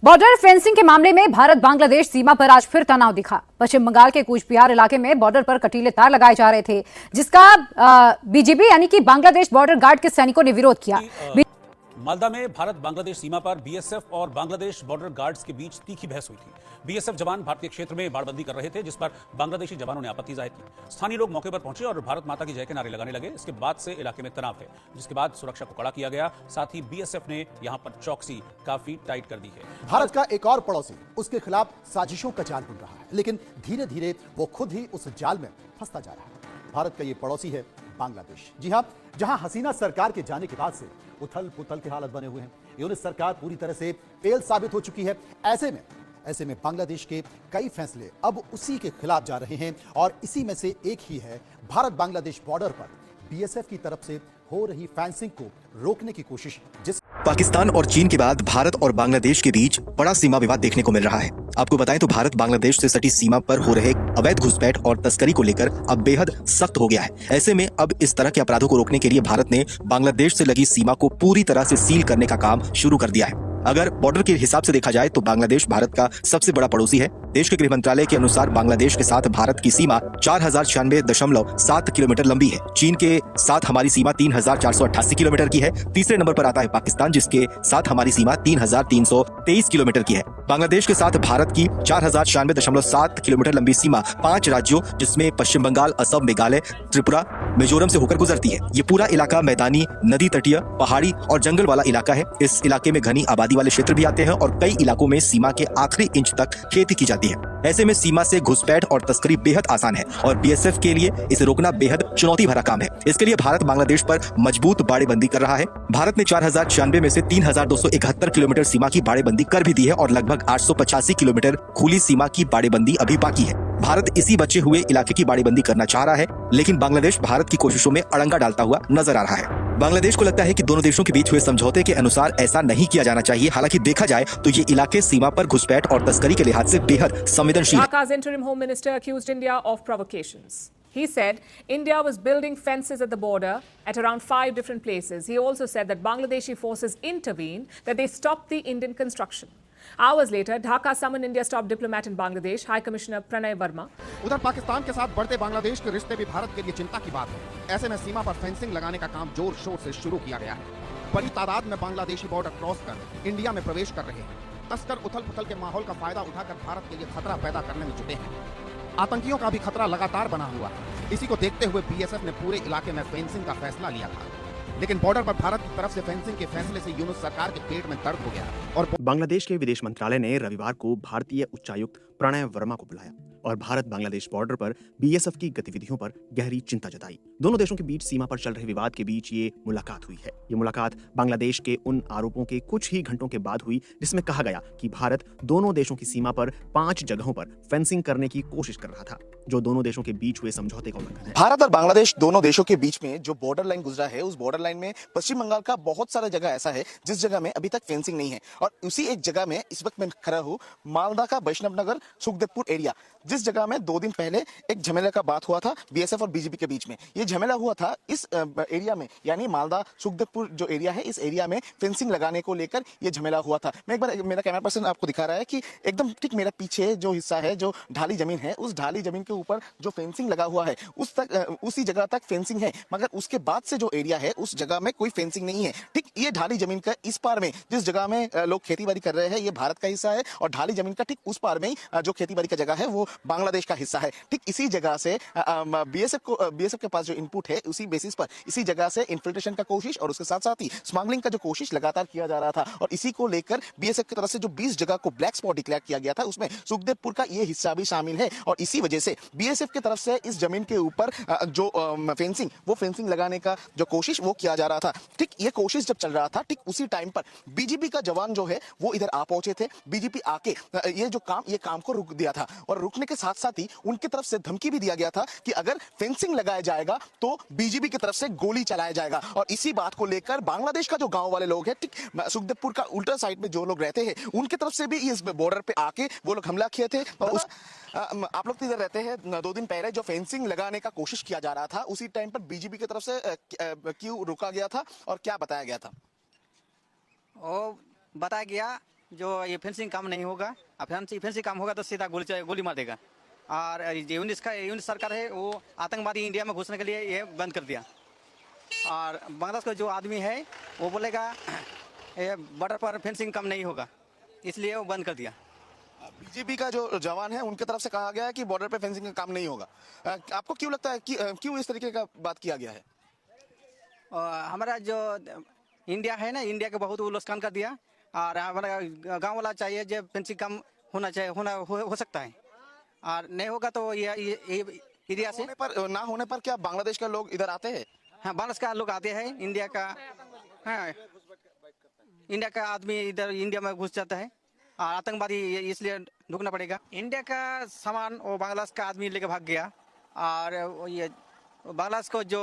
Border fencing के मामले में भारत बांग्लादेश सीमा पर आज फिर तनाव दिखा। पश्चिम बंगाल के कूच बिहार इलाके में बॉर्डर पर कटीले तार लगाए जा रहे थे, जिसका बीजीबी यानी कि बांग्लादेश बॉर्डर गार्ड के सैनिकों ने विरोध किया। मालदा में भारत बांग्लादेश सीमा पर बीएसएफ और बांग्लादेश बॉर्डर गार्ड्स के बीच तीखी बहस हुई थी। बीएसएफ जवान भारतीय क्षेत्र में बाड़बंदी कर रहे थे, जिस पर बांग्लादेशी जवानों ने आपत्ति जाहिर की। स्थानीय लोग मौके पर पहुंचे और भारत माता की जय के नारे लगाने लगे। इसके बाद से इलाके में तनाव है, जिसके बाद सुरक्षा को कड़ा किया गया। साथ ही बीएसएफ ने यहां पर चौकसी काफी टाइट कर दी है। भारत का एक और पड़ोसी उसके खिलाफ साजिशों का जाल बुन रहा है, लेकिन धीरे धीरे वो खुद ही उस जाल में फंसता जा रहा है। भारत का ये पड़ोसी है बांग्लादेश। जी हां, जहां हसीना सरकार के जाने के बाद से उथल पुथल के हालत बने हुए हैं। यूनिस सरकार पूरी तरह से फेल साबित हो चुकी है। ऐसे में बांग्लादेश के कई फैसले अब उसी के खिलाफ जा रहे हैं और इसी में से एक ही है भारत बांग्लादेश बॉर्डर पर बीएसएफ की तरफ से हो रही फेंसिंग को रोकने की कोशिश। जिस पाकिस्तान और चीन के बाद भारत और बांग्लादेश के बीच बड़ा सीमा विवाद देखने को मिल रहा है। आपको बताएं तो भारत बांग्लादेश से सटी सीमा पर हो रहे अवैध घुसपैठ और तस्करी को लेकर अब बेहद सख्त हो गया है। ऐसे में अब इस तरह के अपराधों को रोकने के लिए भारत ने बांग्लादेश से लगी सीमा को पूरी तरह से सील करने का काम शुरू कर दिया है। अगर बॉर्डर के हिसाब से देखा जाए तो बांग्लादेश भारत का सबसे बड़ा पड़ोसी है। देश के गृह मंत्रालय के अनुसार बांग्लादेश के साथ भारत की सीमा 4096.7 किलोमीटर लंबी है। चीन के साथ हमारी सीमा 3488 किलोमीटर की है। तीसरे नंबर पर आता है पाकिस्तान, जिसके साथ हमारी सीमा 3323 किलोमीटर की है। बांग्लादेश के साथ भारत की 4096.7 किलोमीटर लंबी सीमा 5 राज्यों जिसमें पश्चिम बंगाल, असम, मेघालय, त्रिपुरा, मिजोरम से होकर गुजरती है। ये पूरा इलाका मैदानी, नदी तटीय, पहाड़ी और जंगल वाला इलाका है। इस इलाके में घनी आबादी वाले क्षेत्र भी आते हैं और कई इलाकों में सीमा के आखिरी इंच तक खेती की जाती है। ऐसे में सीमा से घुसपैठ और तस्करी बेहद आसान है और बीएसएफ के लिए इसे रोकना बेहद चुनौती भरा काम है। इसके लिए भारत बांग्लादेश पर मजबूत बाड़ेबंदी कर रहा है। भारत ने 4096 में से 3271 किलोमीटर सीमा की बाड़ेबंदी कर भी दी है और लगभग 885 किलोमीटर खुली सीमा की बाड़ेबंदी अभी बाकी है। भारत इसी बचे हुए इलाके की बाड़ेबंदी करना चाह रहा है, लेकिन बांग्लादेश भारत की कोशिशों में अड़ंगा डालता हुआ नजर आ रहा है। बांग्लादेश को लगता है कि दोनों देशों के बीच हुए समझौते के अनुसार ऐसा नहीं किया जाना चाहिए। हालांकि देखा जाए तो ये इलाके सीमा पर घुसपैठ और तस्करी के लिहाज से बेहद संवेदनशील है। Dhaka's interim home minister accused India of provocations. He said India was building fences at the border at around 5 different places. He also said that Bangladeshi forces intervened, that they stopped the Indian construction. Hours later, Dhaka summoned India's top diplomat in Bangladesh, High Commissioner Pranay Verma. उधर पाकिस्तान के साथ बढ़ते बांग्लादेश के रिश्ते भी भारत के लिए चिंता की बात है। ऐसे में सीमा पर फेंसिंग लगाने का काम जोर शोर से शुरू किया गया है। बड़ी तादाद में बांग्लादेशी बॉर्डर क्रॉस कर इंडिया में प्रवेश कर रहे हैं। तस्कर उथल पुथल के माहौल का फायदा उठाकर भारत के लिए खतरा पैदा करने में जुटे हैं। आतंकियों का भी खतरा लगातार बना हुआ है। इसी को देखते हुए बीएसएफ ने पूरे इलाके में फेंसिंग का फैसला लिया था, लेकिन बॉर्डर पर भारत की तरफ से फेंसिंग के फैसले से यूनुस सरकार के पेट में दर्द हो गया। और बांग्लादेश के विदेश मंत्रालय ने रविवार को भारतीय उच्चायुक्त प्रणय वर्मा को बुलाया और भारत बांग्लादेश बॉर्डर पर बीएसएफ की गतिविधियों पर गहरी चिंता जताई। दोनों देशों के बीच सीमा पर चल रहे विवाद के बीच ये मुलाकात हुई है। ये मुलाकात बांग्लादेश के उन आरोपों के कुछ ही घंटों के बाद हुई जिसमें कहा गया कि भारत दोनों देशों की सीमा पर 5 जगहों पर फेंसिंग करने की कोशिश कर रहा था, जो दोनों देशों के बीच हुए समझौते का उल्लंघन है। भारत और बांग्लादेश दोनों देशों के बीच में जो बॉर्डर लाइन गुजरा है, उस बॉर्डर लाइन में पश्चिम बंगाल का बहुत सारा जगह ऐसा है जिस जगह में अभी तक फेंसिंग नहीं है। और उसी एक जगह में इस वक्त मैं खड़ा हूँ, मालदा का वैष्णव नगर सुखदेवपुर एरिया, जिस जगह में 2 दिन पहले एक झमेला का बात हुआ था बीएसएफ और बीजेपी के बीच में। ये झमेला हुआ था इस एरिया में, यानी मालदा सुखदेवपुर जो एरिया है, इस एरिया में फेंसिंग लगाने को लेकर ये झमेला हुआ था। मैं एक बार, मेरा कैमरा पर्सन आपको दिखा रहा है कि एकदम ठीक मेरा पीछे जो हिस्सा है, जो ढाली जमीन है, उस ढाली जमीन के ऊपर जो फेंसिंग लगा हुआ है उसी जगह तक फेंसिंग है, मगर उसके बाद से जो एरिया है उस जगह में कोई फेंसिंग नहीं है। ठीक ये ढाली जमीन का इस पार में जिस जगह में लोग खेतीबाड़ी कर रहे हैं, ये भारत का हिस्सा है, और ढाली जमीन का ठीक उस पार में जो खेतीबाड़ी का जगह है वो बांग्लादेश का हिस्सा है। ठीक इसी जगह से बीएसएफ के पास जो इनपुट है, उसी बेसिस पर इसी जगह से इन्फिल्ट्रेशन का कोशिश और उसके साथ साथ ही स्मगलिंग का जो कोशिश लगातार किया जा रहा था। और इसी को लेकर बीएसएफ की तरफ से जो 20 जगह को ब्लैक स्पॉट डिक्लेयर किया गया था, उसमें सुखदेवपुर का ये हिस्सा भी शामिल है। और इसी वजह से बीएसएफ की तरफ से इस जमीन के ऊपर जो फेंसिंग लगाने का जो कोशिश वो किया जा रहा था। ठीक ये कोशिश जब चल रहा था, ठीक उसी टाइम पर बीजेपी का जवान जो है वो इधर आ पहुंचे थे। बीजेपी आके ये काम को रुक दिया था और रुकने के साथ साथ ही उनकी तरफ से धमकी भी दिया गया था कि अगर फेंसिंग लगाया जाएगा तो बीजेपी की तरफ से गोली चलाया जाएगा। और इसी बात को लेकर बांग्लादेश का जो गांव वाले लोग हैं, ठीक सुखदेवपुर का उल्टा साइड में जो लोग रहते हैं, उनकी तरफ से भी इस बॉर्डर पे आके वो लोग हमला किए थे। और आप लोग तो इधर रहते हैं, 2 दिन पहले जो फेंसिंग लगाने का कोशिश किया जा रहा था, उसी टाइम पर बीजेपी की तरफ से क्यों रोका गया था और क्या बताया गया था? वो बताया गया जो ये फेंसिंग काम नहीं होगा, फेंसिंग काम होगा तो सीधा गोली मार देगा। और यूनिस सरकार है वो आतंकवादी इंडिया में घुसने के लिए ये बंद कर दिया। और बांग्लादेश का जो आदमी है वो बोलेगा ये बॉर्डर पर फेंसिंग काम नहीं होगा, इसलिए वो बंद कर दिया। बीजेपी का जो जवान है उनके तरफ से कहा गया है कि बॉर्डर पे फेंसिंग का काम नहीं होगा। आपको क्यों लगता है कि क्यों इस तरीके का बात किया गया है? हमारा जो इंडिया है ना, इंडिया को बहुत नुकसान कर दिया। और हमारा गांव वाला चाहिए जो फेंसिंग काम होना चाहिए, हो सकता है। और नहीं होगा तो ये एरिया से ना होने पर क्या बांग्लादेश के लोग इधर आते हैं? हाँ, बांग्लादेश का लोग आते हैं। इंडिया का आदमी इधर इंडिया में घुस जाता है और आतंकवादी इसलिए रुकना पड़ेगा। इंडिया का सामान वो बांग्लादेश का आदमी लेके भाग गया। और ये बांग्लादेश को जो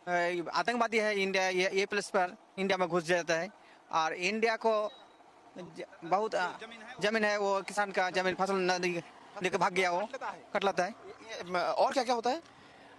आतंकवादी है इंडिया ये प्लेस पर इंडिया में घुस जाता है। और इंडिया को बहुत जमीन है, वो किसान का जमीन फसल नदी लेके भाग गया, वो कट लेता है। और क्या क्या होता है?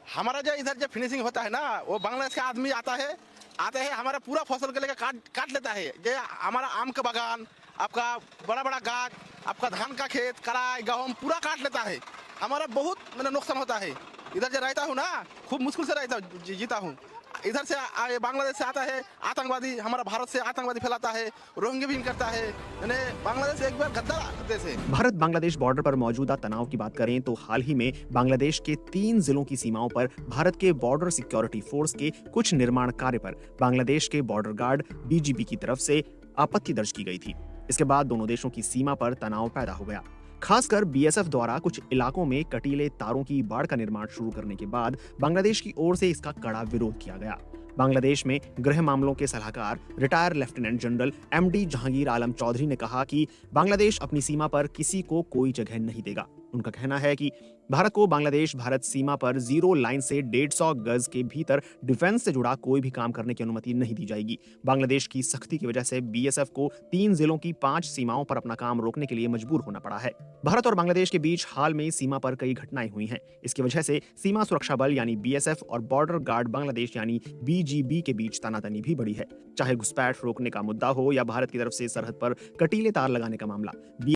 हमारा जो इधर जो फिनिशिंग होता है ना, वो बांग्लादेश का आदमी आते हैं हमारा पूरा फसल के लेकर काट लेता है। जो हमारा आम का बागान, आपका बड़ा बड़ा गाछ, आपका धान का खेत, कड़ाई गेहूं पूरा काट लेता है। हमारा बहुत नुकसान होता है। इधर जो रहता हूँ ना, खूब मुश्किल से जीता हूँ। इधर से बांग्लादेश से आता है आतंकवादी, हमारा भारत से आतंकवादी फैलाता है, रोहिंग्या भी करता है। यानी बांग्लादेश एक बार गद्दार देश है। भारत बांग्लादेश बॉर्डर पर मौजूदा तनाव की बात करें तो हाल ही में बांग्लादेश के 3 जिलों की सीमाओं पर भारत के बॉर्डर सिक्योरिटी फोर्स के कुछ निर्माण कार्य पर बांग्लादेश के बॉर्डर गार्ड बीजीबी की तरफ से आपत्ति दर्ज की गई थी। इसके बाद दोनों देशों की सीमा पर तनाव पैदा हो गया। खासकर बीएसएफ द्वारा कुछ इलाकों में कटीले तारों की बाड़ का निर्माण शुरू करने के बाद बांग्लादेश की ओर से इसका कड़ा विरोध किया गया। बांग्लादेश में गृह मामलों के सलाहकार retire lieutenant general MD Jahangir Alam Chowdhury ने कहा कि बांग्लादेश अपनी सीमा पर किसी को कोई जगह नहीं देगा। उनका कहना है कि भारत को बांग्लादेश भारत सीमा पर जीरो लाइन से 150 गज के भीतर डिफेंस से जुड़ा कोई भी काम करने की अनुमति नहीं दी जाएगी। बांग्लादेश की सख्ती की वजह से बीएसएफ को 3 जिलों की 5 सीमाओं पर अपना काम रोकने के लिए मजबूर होना पड़ा है। भारत और बांग्लादेश के बीच हाल में सीमा पर कई घटनाएं हुई हैं। इसकी वजह से सीमा सुरक्षा बल यानी बीएसएफ और बॉर्डर गार्ड बांग्लादेश यानी बीजीबी के बीच तनातनी भी बढ़ी है। चाहे घुसपैठ रोकने का मुद्दा हो या भारत की तरफ से सरहद पर कटीले तार लगाने का मामला।